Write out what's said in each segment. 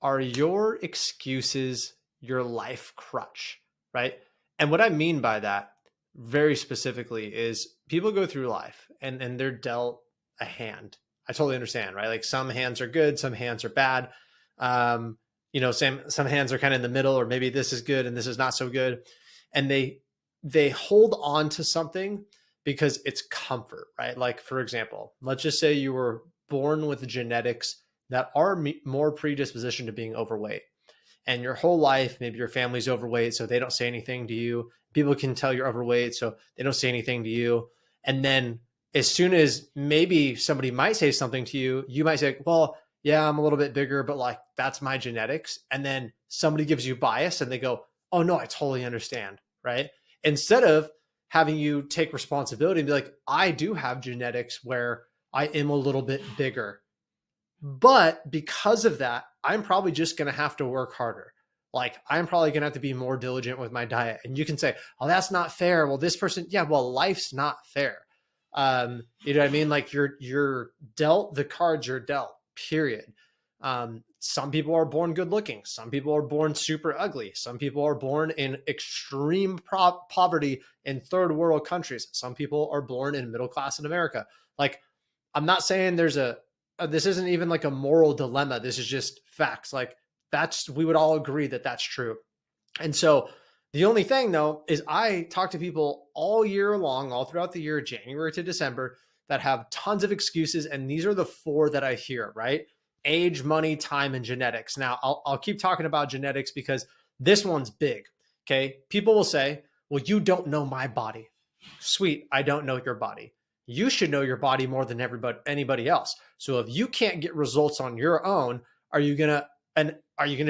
are your excuses your life crutch, right? And what I mean by that very specifically is people go through life and they're dealt a hand. I totally understand, right? Like some hands are good, some hands are bad. Um, some hands are kind of in the middle, or maybe this is good and this is not so good. And they hold on to something because it's comfort, right? Like for example, let's just say you were born with genetics that are more predisposition to being overweight. And your whole life, maybe your family's overweight, so they don't say anything to you. People can tell you're overweight, so they don't say anything to you. And then as soon as maybe somebody might say something to you, you might say, well, yeah, I'm a little bit bigger, but like that's my genetics. And then somebody gives you bias and they go, oh no, I totally understand. Right. Instead of having you take responsibility and be like, I do have genetics where I am a little bit bigger. But because of that, I'm probably just going to have to work harder. Like I'm probably going to have to be more diligent with my diet. And you can say, oh, that's not fair. Well, this person, yeah, well, life's not fair. You know what I mean? Like you're dealt the cards you're dealt, period. Some people are born good looking. Some people are born super ugly. Some people are born in extreme poverty in third world countries. Some people are born in middle class in America. Like I'm not saying there's this isn't even like a moral dilemma. This is just facts. Like we would all agree that that's true. And so the only thing though, is I talk to people all year long, all throughout the year, January to December, that have tons of excuses. And these are the four that I hear, right? Age, money, time, and genetics. Now I'll keep talking about genetics because this one's big. Okay. People will say, well, you don't know my body. Sweet. I don't know your body. You should know your body more than anybody else. So if you can't get results on your own, are you gonna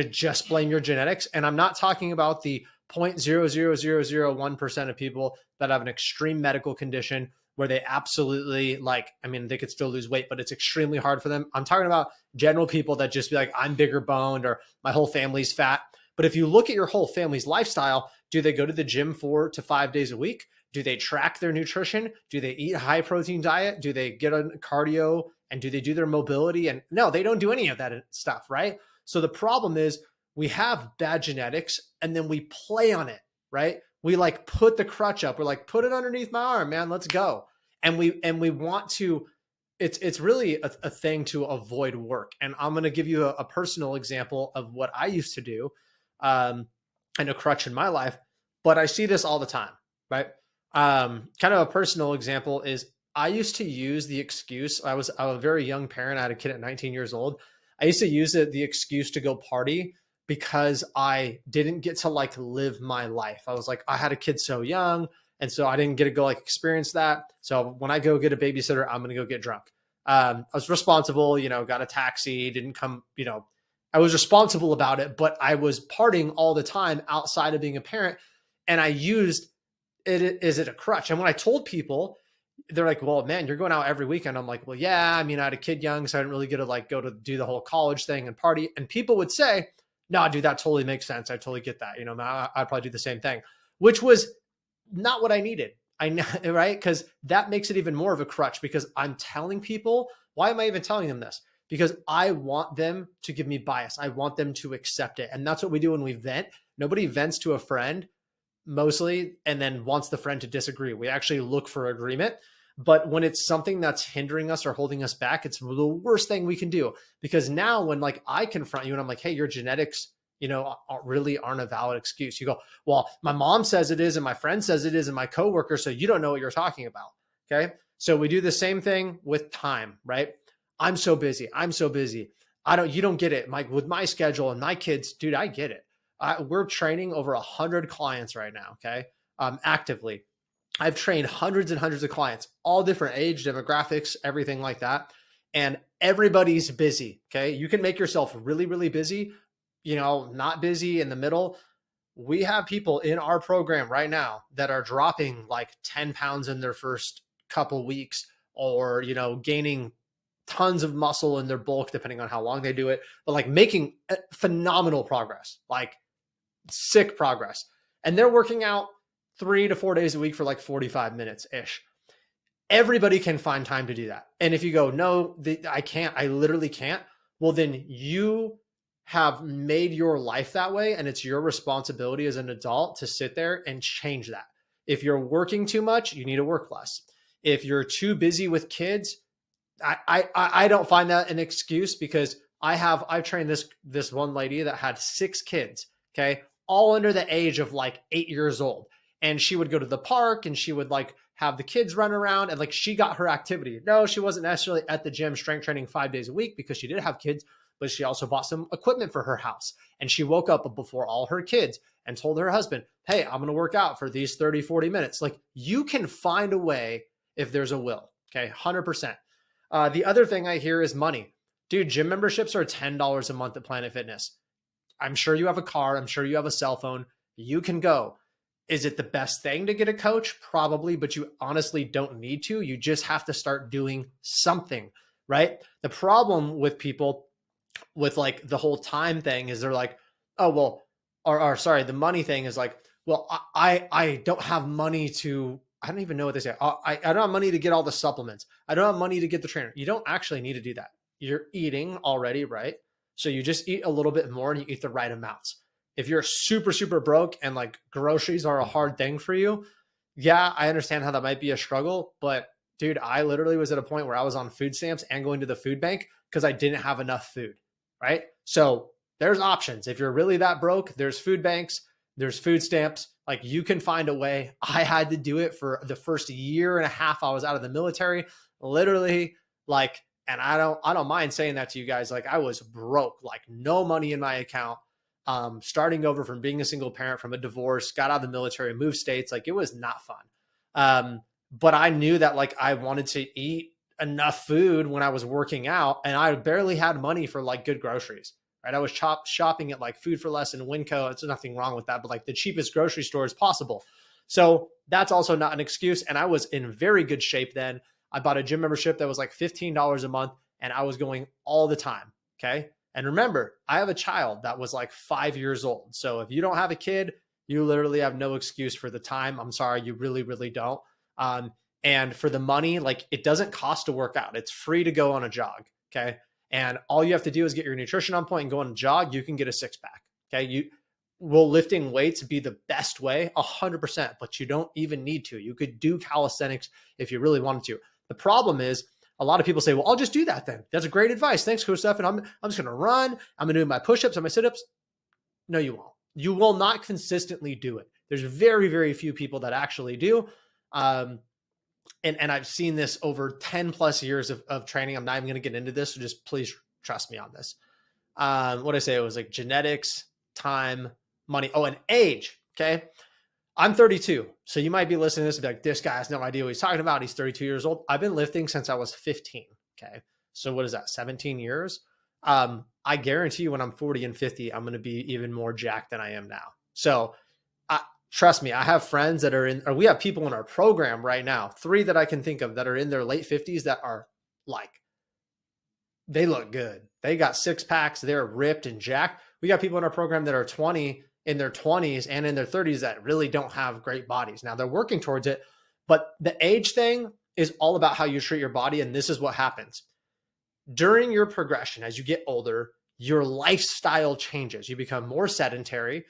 just blame your genetics? And I'm not talking about the 0.00001% of people that have an extreme medical condition where they absolutely they could still lose weight, but it's extremely hard for them. I'm talking about general people that just be like, I'm bigger boned or my whole family's fat. But if you look at your whole family's lifestyle, do they go to the gym 4 to 5 days a week? Do they track their nutrition? Do they eat a high protein diet? Do they get on cardio and do they do their mobility? And no, they don't do any of that stuff, right? So the problem is we have bad genetics and then we play on it, right? We like put the crutch up. We're like, put it underneath my arm, man. Let's go. And we want to, it's really a thing to avoid work. And I'm going to give you a personal example of what I used to do and a crutch in my life, but I see this all the time, right? Kind of a personal example is I used to use the excuse. I was a very young parent. I had a kid at 19 years old. I used to use the excuse to go party because I didn't get to like live my life. I was like, I had a kid so young. And so I didn't get to go like experience that. So when I go get a babysitter, I'm going to go get drunk. I was responsible, got a taxi, didn't come, I was responsible about it, but I was partying all the time outside of being a parent. And I used is it a crutch? And when I told people, they're like, well, man, you're going out every weekend. I'm like, well, yeah, I mean, I had a kid young, so I didn't really get to like go to do the whole college thing and party. And people would say, no, dude, that totally makes sense. I totally get that. I'd probably do the same thing, which was not what I needed. I know, right? Because that makes it even more of a crutch because I'm telling people, why am I even telling them this? Because I want them to give me bias. I want them to accept it. And that's what we do when we vent. Nobody vents to a friend mostly and then wants the friend to disagree. We actually look for agreement. But when it's something that's hindering us or holding us back, it's the worst thing we can do. Because now when like I confront you and I'm like, hey, your genetics, really aren't a valid excuse. You go, well, my mom says it is, and my friend says it is, and my coworker, so you don't know what you're talking about. Okay. So we do the same thing with time, right? I'm so busy. You don't get it. Like with my schedule and my kids, dude, I get it. We're training over 100 clients right now. Okay. Actively. I've trained hundreds and hundreds of clients, all different age demographics, everything like that. And everybody's busy. Okay. You can make yourself really, really busy, not busy in the middle. We have people in our program right now that are dropping like 10 pounds in their first couple weeks or, gaining tons of muscle in their bulk, depending on how long they do it, but like making phenomenal progress, like sick progress. And they're working out 3 to 4 days a week for like 45 minutes ish. Everybody can find time to do that. And if you go, no, I can't, I literally can't. Well, then you have made your life that way. And it's your responsibility as an adult to sit there and change that. If you're working too much, you need to work less. If you're too busy with kids, I don't find that an excuse, because I've trained this one lady that had 6 kids, okay, all under the age of like 8 years old. And she would go to the park and she would like have the kids run around, and like she got her activity. No, she wasn't necessarily at the gym strength training 5 days a week because she did have kids, but she also bought some equipment for her house. And she woke up before all her kids and told her husband, hey, I'm going to work out for these 30, 40 minutes. Like, you can find a way if there's a will. Okay. 100%. The other thing I hear is money. Dude, gym memberships are $10 a month at Planet Fitness. I'm sure you have a car. I'm sure you have a cell phone. You can go. Is it the best thing to get a coach? Probably, but you honestly don't need to. You just have to start doing something, right? The problem with people with like the whole time thing is they're like, oh, well, or sorry, the money thing is like, well, I don't have money to, I don't even know what they say. I don't have money to get all the supplements. I don't have money to get the trainer. You don't actually need to do that. You're eating already, right? So you just eat a little bit more and you eat the right amounts. If you're super, super broke and like groceries are a hard thing for you, yeah, I understand how that might be a struggle. But dude, I literally was at a point where I was on food stamps and going to the food bank because I didn't have enough food, right? So there's options. If you're really that broke, there's food banks, there's food stamps. Like, you can find a way. I had to do it for the first year and a half I was out of the military, literally, like, and I don't mind saying that to you guys. Like, I was broke, like no money in my account. Starting over from being a single parent from a divorce, got out of the military, moved states. Like, it was not fun. But I knew that like I wanted to eat enough food when I was working out, and I barely had money for like good groceries, right? I was shopping at like Food for Less and Winco. It's nothing wrong with that, but like the cheapest grocery stores possible. So that's also not an excuse. And I was in very good shape then. I bought a gym membership that was like $15 a month, and I was going all the time. Okay. And remember, I have a child that was like 5 years old. So if you don't have a kid, you literally have no excuse for the time. I'm sorry, you really, really don't. And for the money, like, it doesn't cost to work out. It's free to go on a jog. Okay. And all you have to do is get your nutrition on point and go on a jog. You can get a 6-pack. Okay. Will lifting weights be the best way? 100%, but you don't even need to. You could do calisthenics if you really wanted to. The problem is, a lot of people say, well, I'll just do that then. That's a great advice. Thanks, Coach Steph. And I'm just going to run. I'm going to do my push-ups and my sit-ups. No, you won't. You will not consistently do it. There's very, very few people that actually do. And I've seen this over 10 plus years of training. I'm not even going to get into this, so just please trust me on this. What did I say? It was like genetics, time, money. Oh, and age. Okay. I'm 32. So you might be listening to this and be like, this guy has no idea what he's talking about. He's 32 years old. I've been lifting since I was 15. Okay. So what is that? 17 years. I guarantee you when I'm 40 and 50, I'm going to be even more jacked than I am now. So trust me, I have friends that are or we have people in our program right now, 3 that I can think of that are in their late 50s that are like, they look good. They got 6-packs. They're ripped and jacked. We got people in our program that are in their 20s and in their 30s that really don't have great bodies. Now they're working towards it, but the age thing is all about how you treat your body. And this is what happens during your progression. As you get older, your lifestyle changes. You become more sedentary.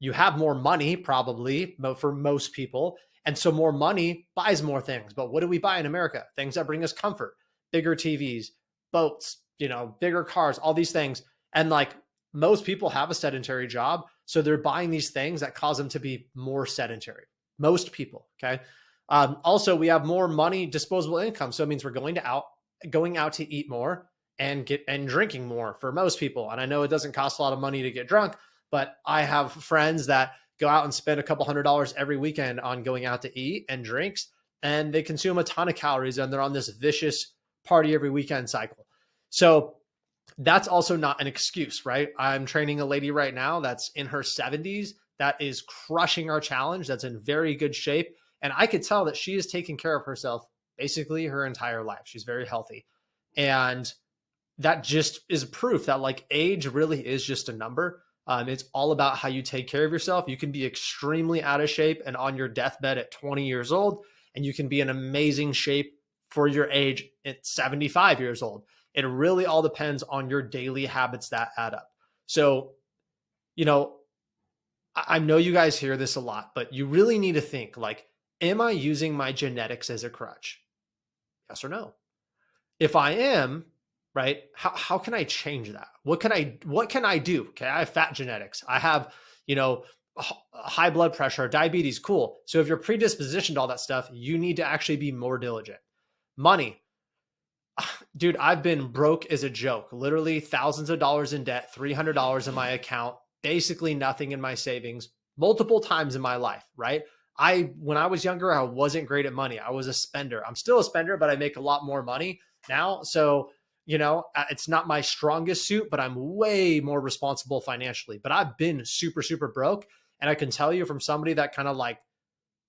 You have more money, probably, for most people. And so more money buys more things. But what do we buy in America? Things that bring us comfort, bigger TVs, boats, bigger cars, all these things. And like, most people have a sedentary job. So they're buying these things that cause them to be more sedentary. Most people. Okay. Also, we have more money, disposable income. So it means we're going out to eat more and drinking more for most people. And I know it doesn't cost a lot of money to get drunk, but I have friends that go out and spend a couple $100s every weekend on going out to eat and drinks, and they consume a ton of calories, and they're on this vicious party every weekend cycle. So that's also not an excuse, right? I'm training a lady right now that's in her 70s that is crushing our challenge, that's in very good shape. And I could tell that she is taking care of herself basically her entire life. She's very healthy. And that just is proof that like age really is just a number. It's all about how you take care of yourself. You can be extremely out of shape and on your deathbed at 20 years old, and you can be in amazing shape for your age at 75 years old. It really all depends on your daily habits that add up. So, you know, I know you guys hear this a lot, but you really need to think like, am I using my genetics as a crutch? Yes or no? If I am, right, how can I change that? What can I do? Okay, I have fat genetics. I have, you know, high blood pressure, diabetes, cool. So if you're predispositioned to all that stuff, you need to actually be more diligent. Money, dude, I've been broke as a joke, literally thousands of dollars in debt, $300 in my account, basically nothing in my savings multiple times in my life, right? When I was younger, I wasn't great at money. I was a spender. I'm still a spender, but I make a lot more money now. So, it's not my strongest suit, but I'm way more responsible financially. But I've been super, super broke. And I can tell you from somebody that kind of like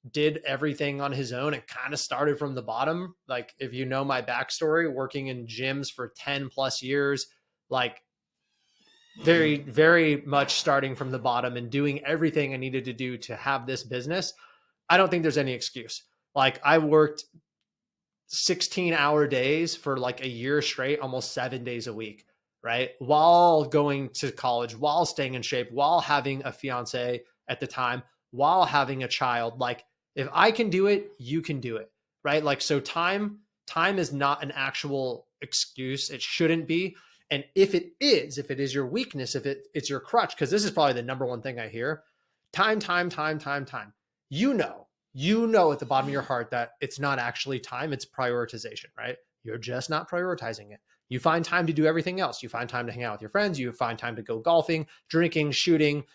did everything on his own and kind of started from the bottom. Like, if you know my backstory, working in gyms for 10 plus years, like very, very much starting from the bottom and doing everything I needed to do to have this business. I don't think there's any excuse. Like, I worked 16-hour days for like a year straight, almost 7 days a week, right? While going to college, while staying in shape, while having a fiance at the time, while having a child. Like, if I can do it, you can do it, right? Like, so time is not an actual excuse. It shouldn't be. And if it is your weakness, if it's your crutch, because this is probably the number one thing I hear, time. You know at the bottom of your heart that it's not actually time, it's prioritization, right? You're just not prioritizing it. You find time to do everything else. You find time to hang out with your friends. You find time to go golfing, drinking, shooting,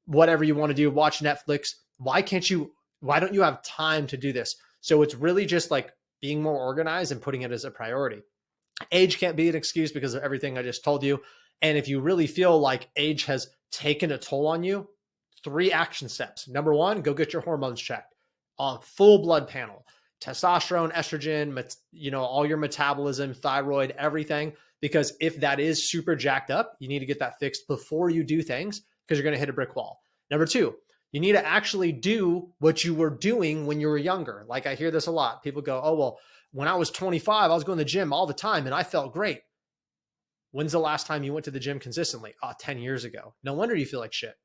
whatever you want to do, watch Netflix. Why don't you have time to do this? So it's really just like being more organized and putting it as a priority. Age can't be an excuse because of everything I just told you. And if you really feel like age has taken a toll on you, 3 action steps. Number 1, go get your hormones checked. Full blood panel, testosterone, estrogen, all your metabolism, thyroid, everything. Because if that is super jacked up, you need to get that fixed before you do things, because you're going to hit a brick wall. Number 2, you need to actually do what you were doing when you were younger. Like, I hear this a lot. People go, oh, well, when I was 25, I was going to the gym all the time and I felt great. When's the last time you went to the gym consistently? 10 years ago. No wonder you feel like shit,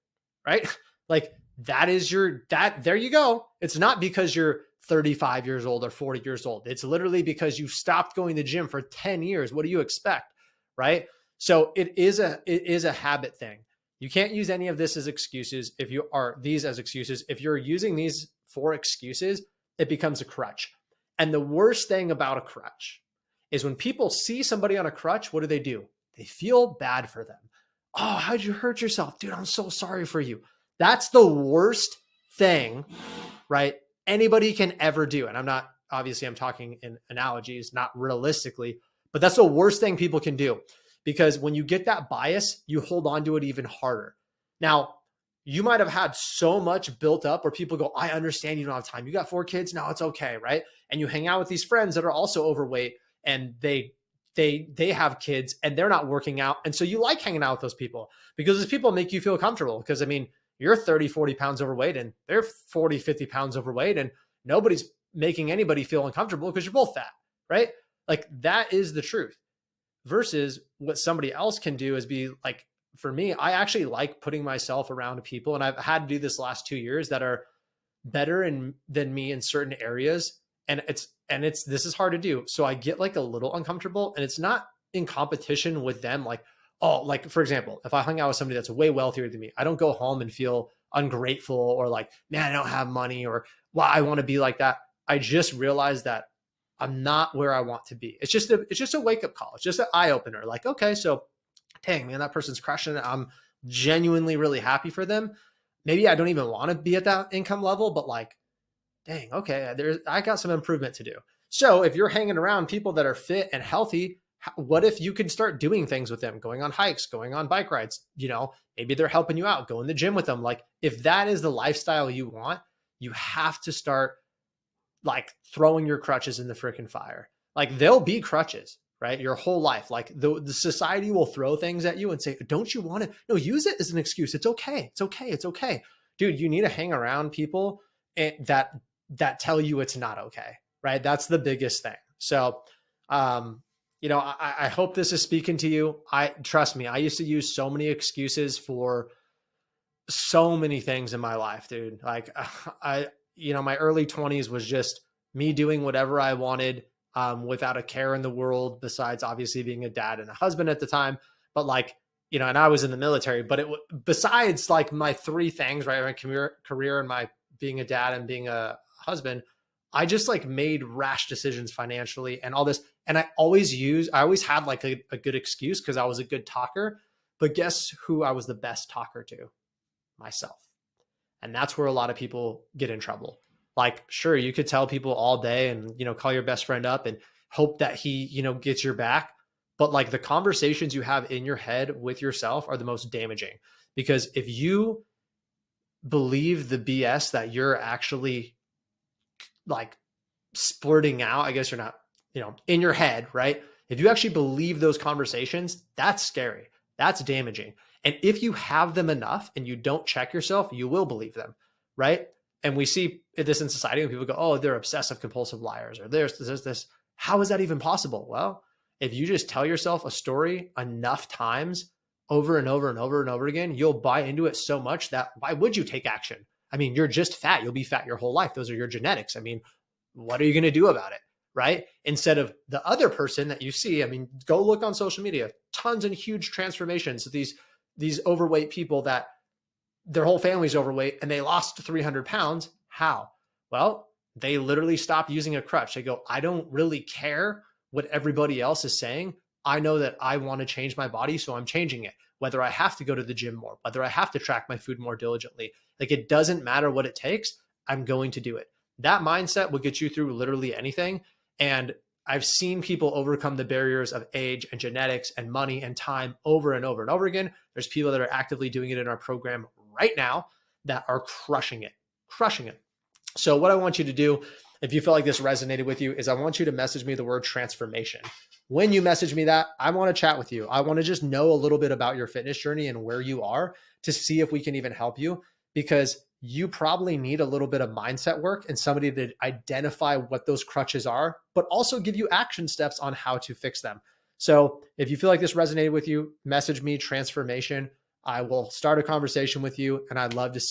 right? Like, there you go. It's not because you're 35 years old or 40 years old. It's literally because you stopped going to the gym for 10 years. What do you expect? Right? So it is a habit thing. You can't use any of this as excuses. If you're using these for excuses, it becomes a crutch. And the worst thing about a crutch is when people see somebody on a crutch, what do? They feel bad for them. Oh, how'd you hurt yourself? Dude, I'm so sorry for you. That's the worst thing, right, anybody can ever do. And I'm talking in analogies, not realistically, but that's the worst thing people can do, because when you get that bias, you hold on to it even harder. Now, you might have had so much built up where people go, I understand you don't have time. You got 4 kids. No, it's okay, right? And you hang out with these friends that are also overweight and they have kids and they're not working out. And so you like hanging out with those people because those people make you feel comfortable. Because you're 30, 40 pounds overweight and they're 40, 50 pounds overweight, and nobody's making anybody feel uncomfortable because you're both fat, right? Like, that is the truth. Versus what somebody else can do is be like, for me, I actually like putting myself around people, and I've had to do this last 2 years, that are better than me in certain areas. And this is hard to do. So I get like a little uncomfortable, and it's not in competition with them. Like, oh, like, for example, if I hung out with somebody that's way wealthier than me, I don't go home and feel ungrateful or like, man, I don't have money, or well, I want to be like that. I just realized that I'm not where I want to be. It's just a wake up call. It's just an eye opener. Like, okay, so dang, man, that person's crushing it. I'm genuinely really happy for them. Maybe I don't even want to be at that income level, but like, dang, okay, I got some improvement to do. So if you're hanging around people that are fit and healthy, what if you can start doing things with them, going on hikes, going on bike rides? Maybe they're helping you out, go in the gym with them. Like, if that is the lifestyle you want, you have to start like throwing your crutches in the freaking fire. Like, there'll be crutches, right? Your whole life. Like, the society will throw things at you and say, don't you want it? No, use it as an excuse. It's okay. It's okay. It's okay. Dude, you need to hang around people that tell you it's not okay, right? That's the biggest thing. So, I hope this is speaking to you. Trust me, I used to use so many excuses for so many things in my life, dude. Like my early 20s was just me doing whatever I wanted, without a care in the world, besides obviously being a dad and a husband at the time. But like, and I was in the military, but besides like my three things, right? My career and my being a dad and being a husband, I just like made rash decisions financially and all this. And I always had like a good excuse because I was a good talker. But guess who I was the best talker to? Myself. And that's where a lot of people get in trouble. Like, sure, you could tell people all day and, call your best friend up and hope that he, gets your back. But like the conversations you have in your head with yourself are the most damaging, because if you believe the BS that you're actually like splurting out, I guess you're not, in your head, right? If you actually believe those conversations, that's scary. That's damaging. And if you have them enough and you don't check yourself, you will believe them, right? And we see this in society when people go, oh, they're obsessive compulsive liars, or there's this. How is that even possible? Well, if you just tell yourself a story enough times over and over and over and over again, you'll buy into it so much that why would you take action? I mean, you're just fat. You'll be fat your whole life. Those are your genetics. I mean, what are you going to do about it? Right? Instead of the other person that you see, I mean, go look on social media, tons and huge transformations. These overweight people that their whole family's overweight and they lost 300 pounds. How? Well, they literally stopped using a crutch. They go, I don't really care what everybody else is saying. I know that I want to change my body, so I'm changing it. Whether I have to go to the gym more, whether I have to track my food more diligently, like it doesn't matter what it takes. I'm going to do it. That mindset will get you through literally anything. And I've seen people overcome the barriers of age and genetics and money and time over and over and over again. There's people that are actively doing it in our program right now that are crushing it. So what I want you to do, if you feel like this resonated with you, is I want you to message me the word transformation. When you message me that, I want to chat with you. I want to just know a little bit about your fitness journey and where you are to see if we can even help you, because you probably need a little bit of mindset work and somebody to identify what those crutches are, but also give you action steps on how to fix them. So if you feel like this resonated with you, message me transformation. I will start a conversation with you, and I'd love to see